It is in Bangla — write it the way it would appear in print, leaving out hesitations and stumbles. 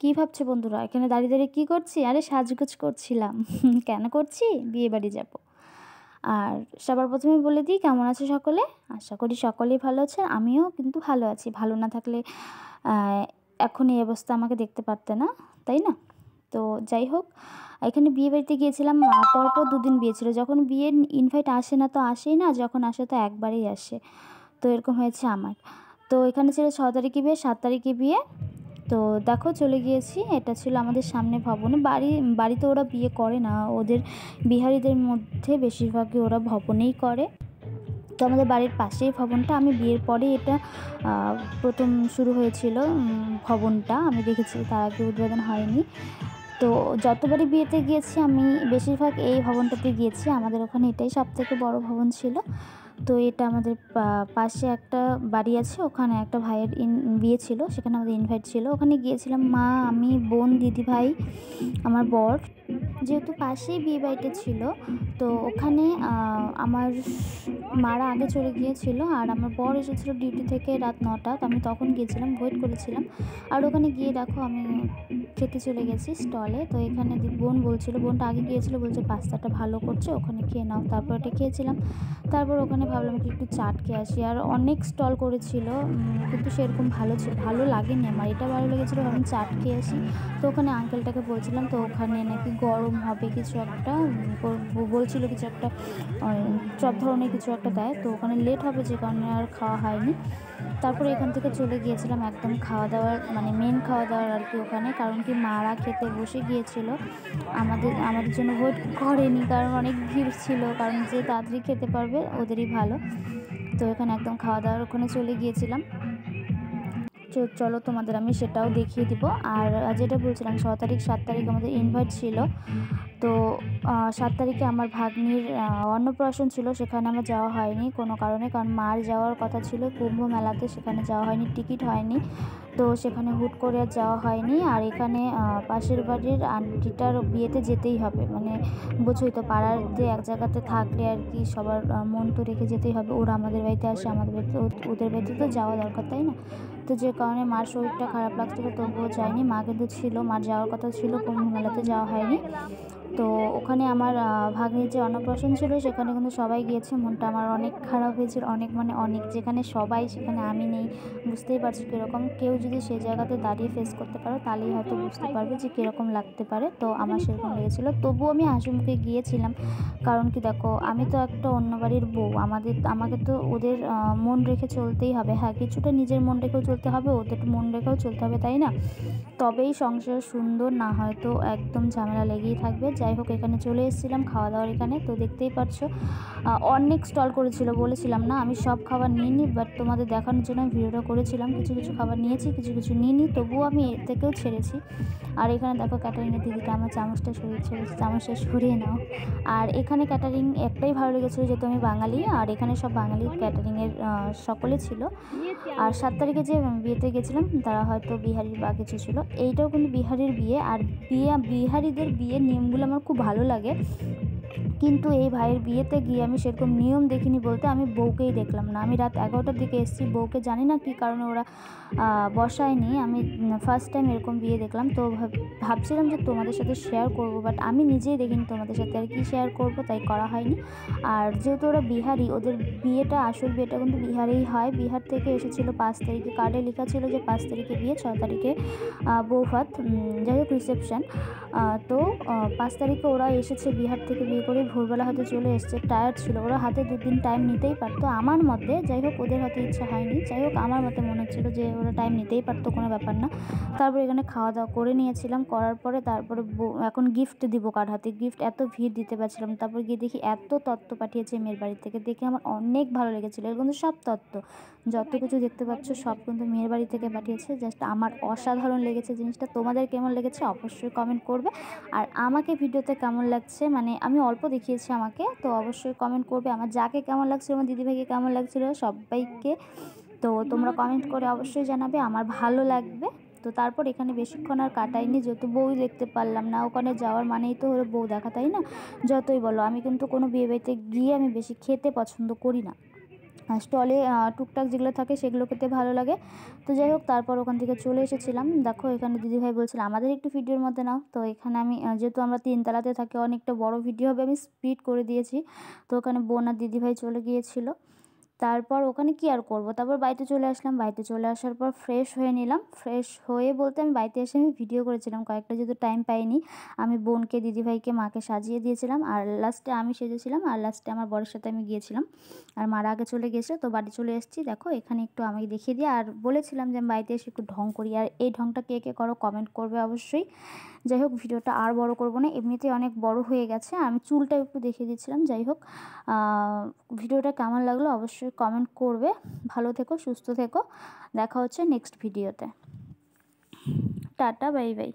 কি ভাবছো বন্ধুরা? এখানে দাঁড়িয়ে, দাঁড়িয়ে কি করছি? আরে সাজগোজ করছিলাম। কেন করছি? বিয়েবাড়ি যাবো। আর সবার ১ম এ বলে দিই, কেমন আছো সকলে? আশা করি সকলেই ভালো আছেন। আমিও কিন্তু ভালো আছি। ভালো না থাকলে আ এখন এই অবস্থা আমাকে দেখতে পারতে না, তাই না? তো যাই হোক, এখানে বিয়েবাড়িতে গিয়েছিলাম। পরপর ২ দিন বিয়ে ছিল। যখন বিয়ের ইনভাইট আসে না তো আসেই না, যখন আসে তো একবারেই আসে। তো এরকম হয়েছে আমার। তো এখানে ছিল ৬ তারিখে বিয়ে, ৭ তারিখে বিয়ে। তো দেখো চলে গিয়েছি। এটা ছিল আমাদের সামনে ভবনে। বাড়িতে ওরা বিয়ে করে না। ওদের বিহারীদের মধ্যে বেশিরভাগই ওরা ভবনেই করে। তো আমাদের বাড়ির পাশেই ভবনটা। আমি বিয়ের পরেই এটা আ ১ম শুরু হয়েছিল ভবনটা। আমি দেখেছি, তার আগে উদ্বোধন হয়নি। তো যতবারই বিয়েতে গিয়েছি আমি বেশিরভাগ এই ভবনটাতে গিয়েছি। আমাদের ওখানে এটাই সবথেকে বড় ভবন ছিল। তো এটা আমাদের পাশে একটা বাড়ি আছে। ওখানে একটা ভাইয়ের বিয়ে ছিল। সেখানে আমাদের ইনভাইট ছিল। ওখানে গিয়েছিলাম মা, আমি, বোন, দিদিভাই, আমার বর। যেহেতু পাশেই বিয়েবাড়িটা ছিল, তো ওখানে আমার মারা আগে চলে গিয়েছিল আর আমার বর এসেছিল ডিউটি থেকে রাত ৯টা। তো আমি তখন গিয়েছিলাম, ওয়েট করেছিলাম। আর ওখানে গিয়ে দেখো আমি খেতে চলে গেছি স্টলে। তো এখানে বোন বলছিল, বোনটা আগে গিয়েছিল, বলছে পাস্তাটা ভালো করছে, ওখানে খেয়ে নাও। তারপর এটা খেয়েছিলাম। তারপর ওখানে ভাবলাম কি একটু চাট খেয়ে আসি। আর অনেক স্টল করেছিল, কিন্তু সেরকম ভালো লাগেনি আমার। এটা ভালো লেগেছিলো, ভাবলাম চাট খেয়ে আসি। তো ওখানে আঙ্কেলটাকে বলছিলাম, তো ওখানে নাকি গরম হবে কিছু একটা, বলছিল কিছু একটা চপ ধরনের কিছু একটা দেয়। তো ওখানে লেট হবে যে কারণে আর খাওয়া হয়নি। তারপরে এখান থেকে চলে গিয়েছিলাম একদম খাওয়া দাওয়ার, মানে মেন খাওয়া দাওয়ার আর কি ওখানে। কারণ কি মারা খেতে বসে গিয়েছিল, আমাদের জন্য ওয়েট করেনি, কারণ অনেক ভিড় ছিল। কারণ যে তাড়াতাড়ি খেতে পারবে ওদেরই ভালো। তো এখানে একদম খাওয়া দাওয়ার ওখানে চলে গিয়েছিলাম। চলো তোমাদের আমি সেটাও দেখিয়ে দিব। আর যেটা বলছিলাম ৬ তারিখ ৭ তারিখ আমাদের ইনভাইট ছিল। তো ৭ তারিখে আমার ভাগ্নির অন্নপ্রাশন ছিল, সেখানে আমার যাওয়া হয়নি কোনো কারণে। কারণ মার যাওয়ার কথা ছিল কুম্ভ মেলাতে, সেখানে যাওয়া হয়নি, টিকিট হয়নি। তো সেখানে হুট করে আর যাওয়া হয়নি। আর এখানে পাশের বাড়ির আন্টিটার বিয়েতে যেতেই হবে, মানে বোঝোই তো, পাড়াতে এক জায়গাতে থাকলে আর কি সবার মন তো রেখে যেতেই হবে। ওরা আমাদের বাড়িতে আসে, আমাদের বাড়িতে ওদের বাড়িতে তো যাওয়া দরকার, তাই না? তো যে কারণে মার শরীরটা খারাপ লাগছিল, তবুও যায়নি। মা কিন্তু ছিল, মার যাওয়ার কথা ছিল, কুম্ভ মেলাতে যাওয়া হয়নি। তো ওখানে আমার ভাগ্নির যে অন্নপ্রাশন ছিল সেখানে কিন্তু সবাই গিয়েছে। মনটা আমার অনেক খারাপ হয়েছিল, অনেক মানে অনেক। যেখানে সবাই সেখানে আমি নেই, বুঝতেই পারছি কীরকম। কেউ যদি সেই জায়গাতে দাঁড়িয়ে ফেস করতে পারো তাহলেই হয়তো বুঝতে পারবে যে কীরকম লাগতে পারে। তো আমার সেরকম লেগেছিলো, তবুও আমি হাসিমুখে গিয়েছিলাম। কারণ কি দেখো, আমি তো একটা অন্য বাড়ির বউ, আমাকে তো ওদের মন রেখে চলতেই হবে। হ্যাঁ, কিছুটা নিজের মন রেখেও চলতে হবে, ওদের মন রেখেও চলতে হবে, তাই না? তবেই সংসার সুন্দর, না হয়তো একদম ঝামেলা লেগেই থাকবে। যাই হোক, এখানে চলে এসেছিলাম খাওয়া দাওয়ার এখানে। তো দেখতেই পাচ্ছো অনেক স্টল করেছিল, বলেছিলাম না আমি সব খাবার নিইনি, বাট তোমাদের দেখানোর জন্য ভিডিওটা করেছিলাম। কিছু কিছু খাবার নিয়েছি, কিছু কিছু নিইনি, তবুও আমি এর থেকেও ছেড়েছি। আর এখানে দেখো ক্যাটারিংয়ের দিদিটা আমার চামচটা সরিয়ে নাও। আর এখানে ক্যাটারিং একটাই ভালো লেগেছিলো, যেহেতু আমি বাঙালি, আর এখানে সব বাঙালি ক্যাটারিংয়ের সকলে ছিল। আর ৭ তারিখে যে বিয়েতে গেছিলাম তারা হয়তো বিহারির বা কিছু ছিল। এইটাও কিন্তু বিহারির বিয়ে। আর বিহারিদের বিয়ের নিয়মগুলো আমার খুব ভালো লাগে, কিন্তু এই ভাইয়ের বিয়েতে গিয়ে আমি সেরকম নিয়ম দেখিনি। বলতে আমি বউকেই দেখলাম না। আমি রাত ১১টার দিকে এসেছি, বউকে জানি না কী কারণে ওরা বসায়নি। আমি ফার্স্ট টাইম এরকম বিয়ে দেখলাম। তো ভাবছিলাম যে তোমাদের সাথে শেয়ার করব, বাট আমি নিজেই দেখিনি তোমাদের সাথে, আর কি শেয়ার করব, তাই করা হয়নি। আর যেহেতু ওরা বিহারি, ওদের বিয়েটা, আসল বিয়েটা কিন্তু বিহারেই হয়। বিহার থেকে এসেছিলো ৫ তারিখে, কার্ডে লেখা ছিল যে ৫ তারিখে বিয়ে, ৬ তারিখে বৌভাত, যাই হোক রিসেপশন। তো ৫ তারিখে ওরা এসেছে বিহার থেকে, বিয়ে করে ভোরবেলা হয়তো চলে এসছে, টায়ার্ড ছিল। ওরা হাতে ২ দিন টাইম নিতেই পারতো আমার মতে, যাই হোক ওদের হয়তো ইচ্ছা হয়নি। যাই হোক আমার মতে মনে হচ্ছিলো যে ওরা টাইম নিতেই পারতো, কোনো ব্যাপার না। তারপর এখানে খাওয়া দাওয়া করে নিয়েছিলাম, করার পরে তারপরে এখন গিফট দিব কার হাতে, গিফট এত ভিড় দিতে পারছিলাম। তারপর গিয়ে দেখি এত তত্ত্ব পাঠিয়েছে মেয়ের বাড়ি থেকে, দেখে আমার অনেক ভালো লেগেছিলো। এর কিন্তু সব তত্ত্ব যত কিছু দেখতে পাচ্ছ সব কিন্তু মেয়ের বাড়ি থেকে পাঠিয়েছে। জাস্ট আমার অসাধারণ লেগেছে জিনিসটা। তোমাদের কেমন লেগেছে অবশ্যই কমেন্ট করবে। আর আমাকে ভিডিওতে কেমন লাগছে, মানে আমি অল্প দেখিয়েছি আমাকে, তো অবশ্যই কমেন্ট করবে। আমার যাকে কেমন লাগছিলো, আমার দিদিভাইকে কেমন লাগছিলো, সবাইকে তো তোমরা কমেন্ট করে অবশ্যই জানাবে, আমার ভালো লাগবে। তো তারপর এখানে বেশিক্ষণ আর কাটাইনি, যেহেতু বউই দেখতে পারলাম না। ওখানে যাওয়ার মানেই তো হলো বউ দেখা, তাই না? যতই বলো, আমি কিন্তু কোনো বিয়েবাড়িতে গিয়ে আমি বেশি খেতে পছন্দ করি না। স্টলে টুকটাক যেগুলো থাকে সেগুলো খেতে ভালো লাগে। তো যাই হোক, তারপর ওখান থেকে চলে এসেছিলাম। দেখো এখানে দিদিভাই বলছিল আমাদের একটু ভিডিওর মধ্যে নাও। তো এখানে আমি যেহেতু আমরা 3 তলাতে থাকি, অনেকটা বড় ভিডিও হবে, আমি স্পিড করে দিয়েছি। তো ওখানে বোন আর দিদিভাই চলে গিয়েছিল। তারপর ওখানে কি আর করব, তারপর বাড়িতে চলে আসলাম। বাড়িতে চলে আসার পর ফ্রেশ হয়ে নিলাম। ফ্রেশ হয়ে বলতে আমি বাড়িতে এসে আমি ভিডিও করেছিলাম কয়েকটা, যেহেতু টাইম পাইনি। আমি বোনকে, দিদিভাইকে, মাকে সাজিয়ে দিয়েছিলাম, আর লাস্টে আমি সেজেছিলাম, আর লাস্টে আমার বরের সাথে আমি গিয়েছিলাম। আর মারা আগে চলে গেছে, তো বাড়ি চলে এসেছি। দেখো এখানে একটু আমাকে দেখিয়ে দিয়ে, আর বলেছিলাম যে আমি বাড়িতে এসে একটু ঢং করি, আর এই ঢংটা কে কে করো কমেন্ট করবে অবশ্যই। যাই হোক, ভিডিওটা আর বড় করব না, এমনিতেই অনেক বড় হয়ে গেছে। আমি চুলটা একটু দেখিয়ে দিচ্ছিলাম। যাই হোক, ভিডিওটা কেমন লাগলো অবশ্যই কমেন্ট করবে। ভালো থেকো, সুস্থ থেকো, দেখা হচ্ছে নেক্সট ভিডিওতে। Tata, bye bye.